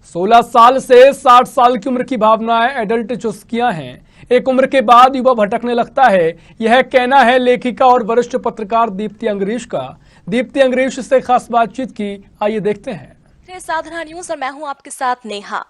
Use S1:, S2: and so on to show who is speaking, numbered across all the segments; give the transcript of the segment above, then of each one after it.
S1: 16 साल से 60 साल की उम्र की भावनाएं एडल्ट चुस्कियां हैं। एक उम्र के बाद युवा भटकने लगता है, यह कहना है लेखिका और वरिष्ठ पत्रकार दीप्ति अंग्रेश का। दीप्ति अंग्रेश से खास बातचीत की, आइए देखते हैं।
S2: साधना न्यूज और मैं हूं आपके साथ नेहा।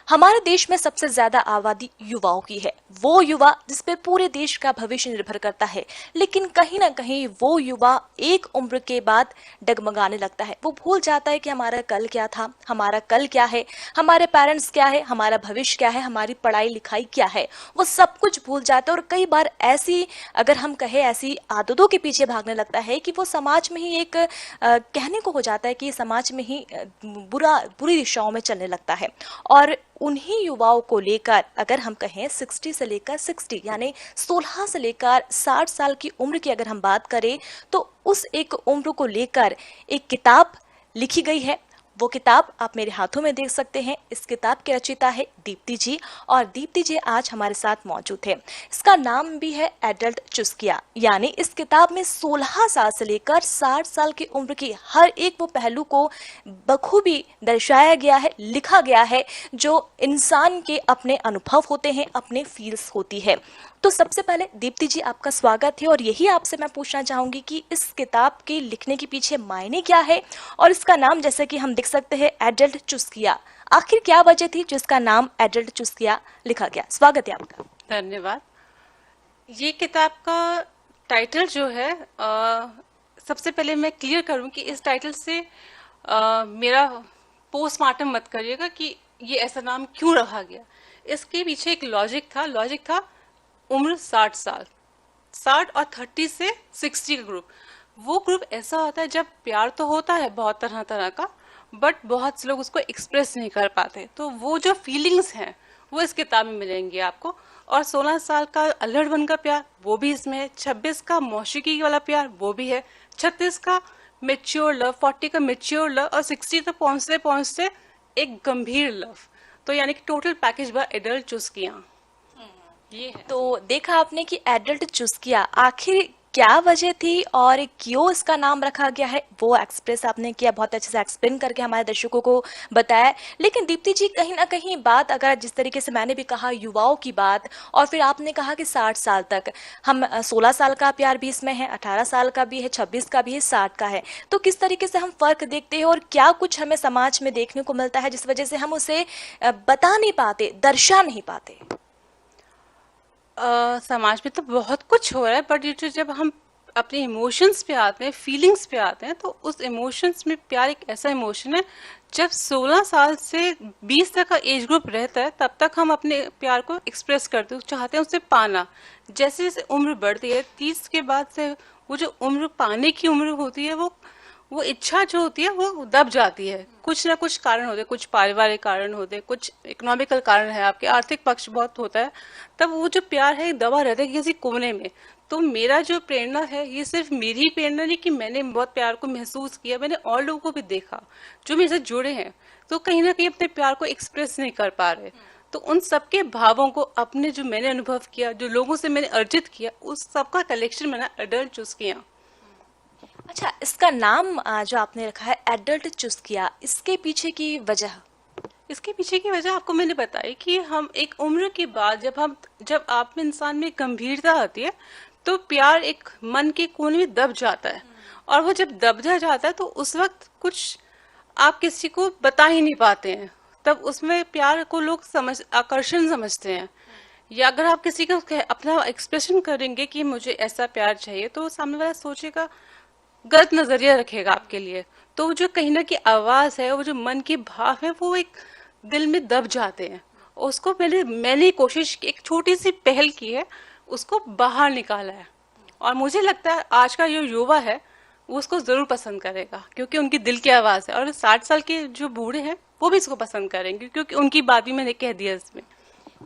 S2: हमारे देश में सबसे ज्यादा आबादी युवाओं की है। वो युवा जिस पे पूरे देश का भविष्य निर्भर करता है, लेकिन कहीं ना कहीं वो युवा एक उम्र के बाद डगमगाने लगता है। वो भूल जाता है कि हमारा कल क्या था, हमारा कल क्या है, हमारे पेरेंट्स क्या है, हमारा भविष्य क्या है, हमारी पढ़ाई लिखाई क्या है। वो सब कुछ भूल जाता है और कई बार ऐसी, अगर हम कहें, ऐसी आदतों के पीछे भागने लगता है कि वो समाज में ही एक कहने को हो जाता है कि समाज में ही बुरी दिशाओं में चलने लगता है। और उन्हीं युवाओं को लेकर अगर हम कहें 60 से लेकर 60 यानी 16 से लेकर 60 साल की उम्र की अगर हम बात करें, तो उस एक उम्र को लेकर एक किताब लिखी गई है। वो किताब आप मेरे हाथों में देख सकते हैं। इस किताब की रचयिता है दीप्ति जी, और दीप्ति जी आज हमारे साथ मौजूद है। इसका नाम भी है एडल्ट चुस्किया, यानी इस किताब में 16 साल से लेकर 60 साल की उम्र की हर एक वो पहलू को बखूबी दर्शाया गया है, लिखा गया है, जो इंसान के अपने अनुभव होते हैं, अपने फील्स होती है। तो सबसे पहले दीप्ति जी, आपका स्वागत है और यही आपसे मैं पूछना चाहूंगी कि इस किताब के लिखने के पीछे मायने क्या है, और इसका नाम जैसे कि हम देख सकते हैं एडल्ट चुस्किया, आखिर क्या वजह थी जिसका नाम एडल्ट चुस्किया लिखा गया। स्वागत है आपका।
S3: धन्यवाद। ये किताब का टाइटल जो है, सबसे पहले मैं क्लियर करूं कि इस टाइटल से मेरा पोस्टमार्टम मत करिएगा कि ये ऐसा नाम क्यों रखा गया। इसके पीछे एक लॉजिक था उम्र 60 साल, 60 और 30 से 60 का ग्रुप। वो ग्रुप ऐसा होता है जब प्यार तो होता है बहुत तरह तरह का, बट बहुत से लोग उसको एक्सप्रेस नहीं कर पाते। तो वो जो फीलिंग्स हैं वो इस किताब में मिलेंगी आपको। और 16 साल का अल्हड़पन का प्यार वो भी इसमें है, 26 का मौशिकी वाला प्यार वो भी है, 36 का मेच्योर लव, 40 का मेच्योर लव, और 60 तक पहुंचते पहुंचते एक गंभीर लव। तो यानी कि टोटल पैकेज बाय एडल्ट चुस्कियां ये है।
S2: तो देखा आपने कि एडल्ट चुस्किया आखिर क्या वजह थी और क्यों इसका नाम रखा गया है, वो एक्सप्रेस आपने किया, बहुत अच्छे से एक्सप्लेन करके हमारे दर्शकों को बताया। लेकिन दीप्ति जी, कहीं ना कहीं बात, अगर जिस तरीके से मैंने भी कहा युवाओं की बात, और फिर आपने कहा कि 60 साल तक, हम 16 साल का प्यार भी इसमें है, 18 साल का भी है, 26 का भी है, 60 का है। तो किस तरीके से हम फर्क देखते हैं और क्या कुछ हमें समाज में देखने को मिलता है जिस वजह से हम उसे बता नहीं पाते, दर्शा नहीं पाते।
S3: समाज में तो बहुत कुछ हो रहा है, बट ये जब हम अपने इमोशंस पे आते हैं, फीलिंग्स पे आते हैं, तो उस इमोशंस में प्यार एक ऐसा इमोशन है, जब 16 साल से 20 तक का एज ग्रुप रहता है तब तक हम अपने प्यार को एक्सप्रेस करते हैं, चाहते हैं उसे पाना। जैसे जैसे उम्र बढ़ती है 30 के बाद से वो जो उम्र पाने की उम्र होती है, वो इच्छा जो होती है वो दब जाती है। कुछ ना कुछ कारण होते हैं, कुछ पारिवारिक कारण होते हैं, कुछ इकोनॉमिकल कारण है, आपके आर्थिक पक्ष बहुत होता है, तब वो जो प्यार है दबा रहता है किसी कोने में। तो मेरा जो प्रेरणा है, ये सिर्फ मेरी प्रेरणा नहीं कि मैंने बहुत प्यार को महसूस किया, मैंने और लोगों को भी देखा जो मेरे साथ जुड़े हैं, तो कहीं ना कहीं अपने प्यार को एक्सप्रेस नहीं कर पा रहे। तो उन सबके भावों को, अपने जो मैंने अनुभव किया, जो लोगों से मैंने अर्जित किया, उस सबका कलेक्शन मैंने एडल्ट चुस्कियां।
S2: अच्छा, इसका नाम जो आपने रखा है एडल्ट चुस्किया, इसके पीछे की वजह?
S3: इसके पीछे की वजह आपको मैंने बताई कि हम एक उम्र के बाद, जब आप में इंसान में गंभीरता आती है, तो प्यार एक मन के कोने में दब जाता है। और वो जब दब जाता है तो उस वक्त कुछ आप किसी को बता ही नहीं पाते हैं। तब उसमें प्यार को लोग आकर्षण समझते हैं। या अगर आप किसी को अपना एक्सप्रेशन करेंगे कि मुझे ऐसा प्यार चाहिए, तो सामने वाला सोचेगा, गलत नजरिया रखेगा आपके लिए। तो वो जो कहीं ना की आवाज है, वो जो मन के भाव है, वो एक दिल में दब जाते हैं। उसको मैंने कोशिश की, एक छोटी सी पहल की है, उसको बाहर निकाला है। और मुझे लगता है आज का जो युवा है वो उसको जरूर पसंद करेगा, क्योंकि उनकी दिल की आवाज है। और 60 साल के जो बूढ़े हैं वो भी इसको पसंद करेंगे, क्योंकि उनकी बात भी मैंने कह दिया इसमें।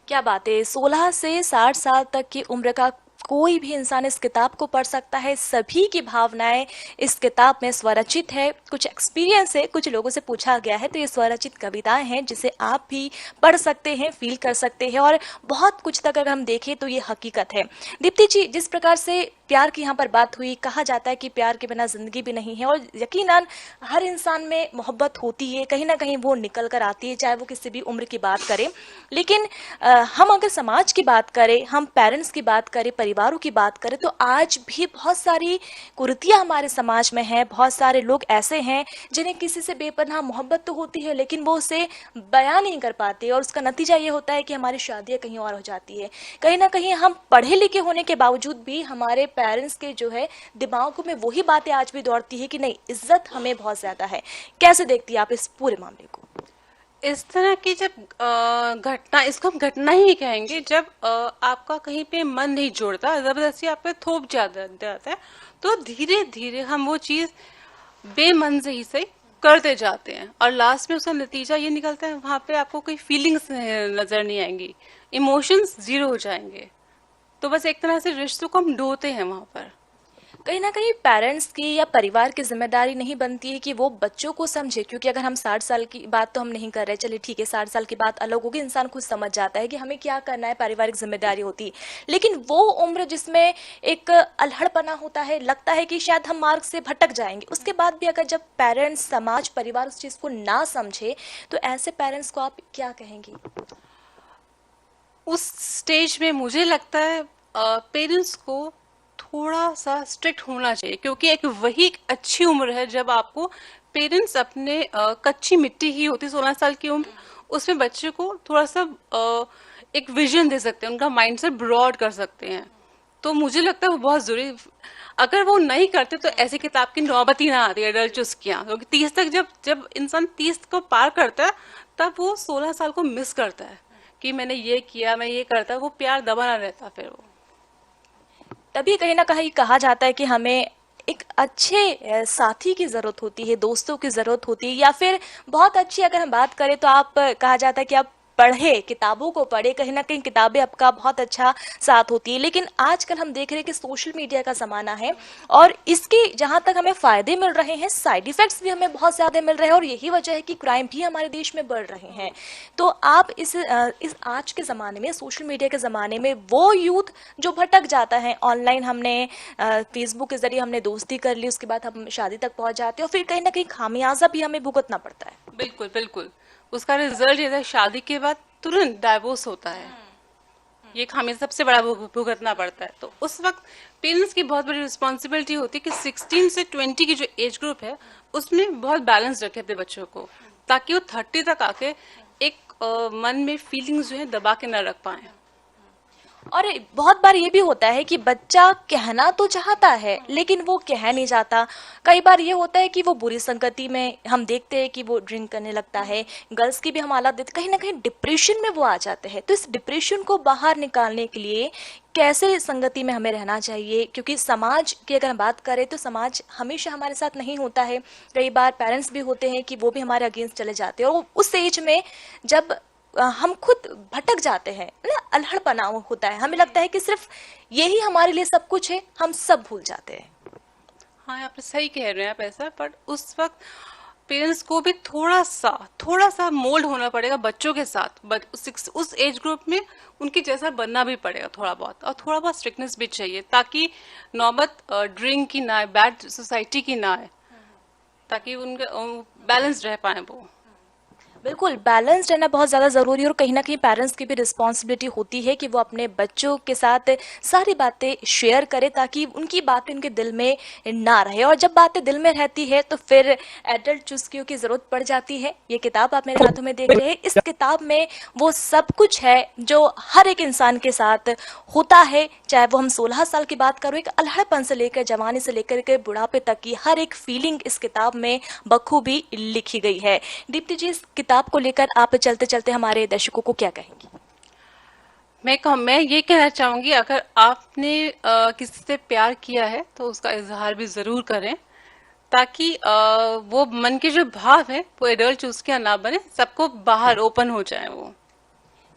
S2: क्या बात है, 16 से 60 साल तक की उम्र का कोई भी इंसान इस किताब को पढ़ सकता है। सभी की भावनाएं इस किताब में स्वरचित है। कुछ एक्सपीरियंस है, कुछ लोगों से पूछा गया है, तो ये स्वरचित कविताएं हैं जिसे आप भी पढ़ सकते हैं, फील कर सकते हैं, और बहुत कुछ तक अगर हम देखें तो ये हकीकत है। दीप्ति जी, जिस प्रकार से प्यार की यहाँ पर बात हुई, कहा जाता है कि प्यार के बिना जिंदगी भी नहीं है, और यकीनन हर इंसान में मोहब्बत होती है, कहीं ना कहीं वो निकल कर आती है, चाहे वो किसी भी उम्र की बात करें। लेकिन हम अगर समाज की बात करें, हम पेरेंट्स की बात करें, परिवारों की बात करें, तो आज भी बहुत सारी कुरीतियां हमारे समाज में हैं। बहुत सारे लोग ऐसे हैं जिन्हें किसी से बेपनाह मोहब्बत तो होती है, लेकिन वो उसे बयान नहीं कर पाते, और उसका नतीजा ये होता है कि हमारी शादियां कहीं और हो जाती है। कहीं ना कहीं हम पढ़े लिखे होने के बावजूद भी हमारे पेरेंट्स के जो है दिमागों में वही बातें आज भी दौड़ती है कि नहीं, इज्जत हमें बहुत ज्यादा है। कैसे देखती है आप इस पूरे मामले को?
S3: इस तरह की जब घटना, इसको हम घटना ही कहेंगे, जब आपका कहीं पे मन नहीं जोड़ता, जबरदस्ती आप पे थोप जाता है, तो धीरे धीरे हम वो चीज बेमन से ही सही करते जाते हैं, और लास्ट में उसका नतीजा ये निकलता है, वहां पे आपको कोई फीलिंग्स नजर नहीं आएंगी, इमोशंस जीरो हो जाएंगे। तो बस एक तरह से रिश्तों को हम ढोते हैं वहां पर।
S2: कहीं ना कहीं पेरेंट्स की या परिवार की जिम्मेदारी नहीं बनती है कि वो बच्चों को समझे, क्योंकि अगर हम 60 साल की बात तो हम नहीं कर रहे, चलिए ठीक है 60 साल की बात अलग होगी, इंसान खुद समझ जाता है कि हमें क्या करना है, पारिवारिक जिम्मेदारी होती है। लेकिन वो उम्र जिसमें एक अल्हड़पना होता है, लगता है कि शायद हम मार्ग से भटक जाएंगे, उसके बाद भी अगर जब पेरेंट्स, समाज, परिवार उस चीज़ को ना समझे, तो ऐसे पेरेंट्स को आप क्या कहेंगी?
S3: उस स्टेज में मुझे लगता है पेरेंट्स को थोड़ा सा स्ट्रिक्ट होना चाहिए, क्योंकि एक वही एक अच्छी उम्र है जब आपको पेरेंट्स अपने कच्ची मिट्टी ही होती, 16 साल की उम्र, उसमें बच्चे को थोड़ा सा एक विजन दे सकते हैं, उनका माइंड से ब्रॉड कर सकते हैं। तो मुझे लगता है वो बहुत जरूरी। अगर वो नहीं करते तो ऐसी किताब की नौबत ही ना आती एडल्ट चुस्कियां, क्योंकि 30 तक जब इंसान 30 को पार करता है, तब वो 16 साल को मिस करता है कि मैंने ये किया, मैं ये करता, वो प्यार दबा ना रहता फिर वो।
S2: तभी कहीं ना कहीं कहा जाता है कि हमें एक अच्छे साथी की ज़रूरत होती है, दोस्तों की ज़रूरत होती है, या फिर बहुत अच्छी अगर हम बात करें तो आप कहा जाता है कि आप पढ़े, किताबों को पढ़े, कहीं ना कहीं किताबें आपका बहुत अच्छा साथ होती है। लेकिन आजकल हम देख रहे हैं कि सोशल मीडिया का ज़माना है, और इसके जहाँ तक हमें फ़ायदे मिल रहे हैं, साइड इफ़ेक्ट्स भी हमें बहुत ज़्यादा मिल रहे हैं, और यही वजह है कि क्राइम भी हमारे देश में बढ़ रहे हैं। तो आप इस आज के ज़माने में, सोशल मीडिया के ज़माने में, वो यूथ जो भटक जाता है, ऑनलाइन हमने फेसबुक के ज़रिए हमने दोस्ती कर ली, उसके बाद हम शादी तक पहुँच जाते हैं, और फिर कहीं ना कहीं खामियाजा भी हमें भुगतना पड़ता है।
S3: बिल्कुल बिल्कुल, उसका रिजल्ट ये था, शादी के बाद तुरंत डाइवोर्स होता है। ये हमें सबसे बड़ा भुगतना पड़ता है। तो उस वक्त पेरेंट्स की बहुत बड़ी रिस्पॉन्सिबिलिटी होती है कि 16 से 20 की जो एज ग्रुप है, उसमें बहुत बैलेंस रखे अपने बच्चों को, ताकि वो 30 तक आके एक मन में फीलिंग्स जो है दबा के न रख पाए।
S2: और बहुत बार ये भी होता है कि बच्चा कहना तो चाहता है, लेकिन वो कह नहीं जाता। कई बार ये होता है कि वो बुरी संगति में, हम देखते हैं कि वो ड्रिंक करने लगता है, गर्ल्स की भी हम हालत देखते, कहीं ना कहीं डिप्रेशन में वो आ जाते हैं। तो इस डिप्रेशन को बाहर निकालने के लिए कैसे संगति में हमें रहना चाहिए? क्योंकि समाज की अगर हम बात करें तो समाज हमेशा हमारे साथ नहीं होता है। कई बार पेरेंट्स भी होते हैं कि वो भी हमारे अगेंस्ट चले जाते हैं, और उस एज में जब हम खुद भटक जाते हैं ना, अल्हड़पना होता है, हमें लगता है कि सिर्फ यही हमारे लिए सब कुछ है, हम सब भूल जाते हैं।
S3: हाँ, आप सही कह रहे हैं आप ऐसा, पर उस वक्त पेरेंट्स को भी थोड़ा सा मोल्ड होना पड़ेगा बच्चों के साथ। उस एज ग्रुप में उनके जैसा बनना भी पड़ेगा थोड़ा बहुत, और थोड़ा बहुत स्ट्रिक्टनेस भी चाहिए, ताकि नौबत ड्रिंक की ना आए, बैड सोसाइटी की ना आए, ताकि उनके बैलेंस रह पाए वो।
S2: बिल्कुल, बैलेंस रहना बहुत ज़्यादा ज़रूरी है, और कहीं ना कहीं पेरेंट्स की भी रिस्पॉन्सिबिलिटी होती है कि वो अपने बच्चों के साथ सारी बातें शेयर करें, ताकि उनकी बातें उनके दिल में ना रहे। और जब बातें दिल में रहती है तो फिर एडल्ट चुस्कियों की ज़रूरत पड़ जाती है। ये किताब आप मेरे हाथों में देख रहे हैं, इस किताब में वो सब कुछ है जो हर एक इंसान के साथ होता है, चाहे वो हम 16 साल की बात करो, एक अल्हड़पन से लेकर जवानी से लेकर के बुढ़ापे तक की हर एक फीलिंग इस किताब में बखूबी लिखी गई है। दीप्ति जी, इस किताब को लेकर आप चलते चलते हमारे दर्शकों को क्या कहेंगी?
S3: मैं ये कहना चाहूंगी, अगर आपने किसी से प्यार किया है तो उसका इजहार भी जरूर करें, ताकि वो मन के जो भाव है वो एडल्ट चूज किया ना बने, सबको बाहर ओपन हो जाए वो।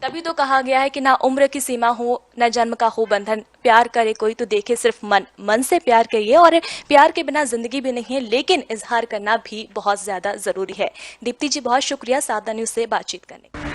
S2: तभी तो कहा गया है कि ना उम्र की सीमा हो, न जन्म का हो बंधन, प्यार करे कोई तो देखे सिर्फ मन से प्यार करिए। और प्यार के बिना जिंदगी भी नहीं है, लेकिन इजहार करना भी बहुत ज्यादा जरूरी है। दीप्ति जी, बहुत शुक्रिया सावधानी से बातचीत करने के लिए।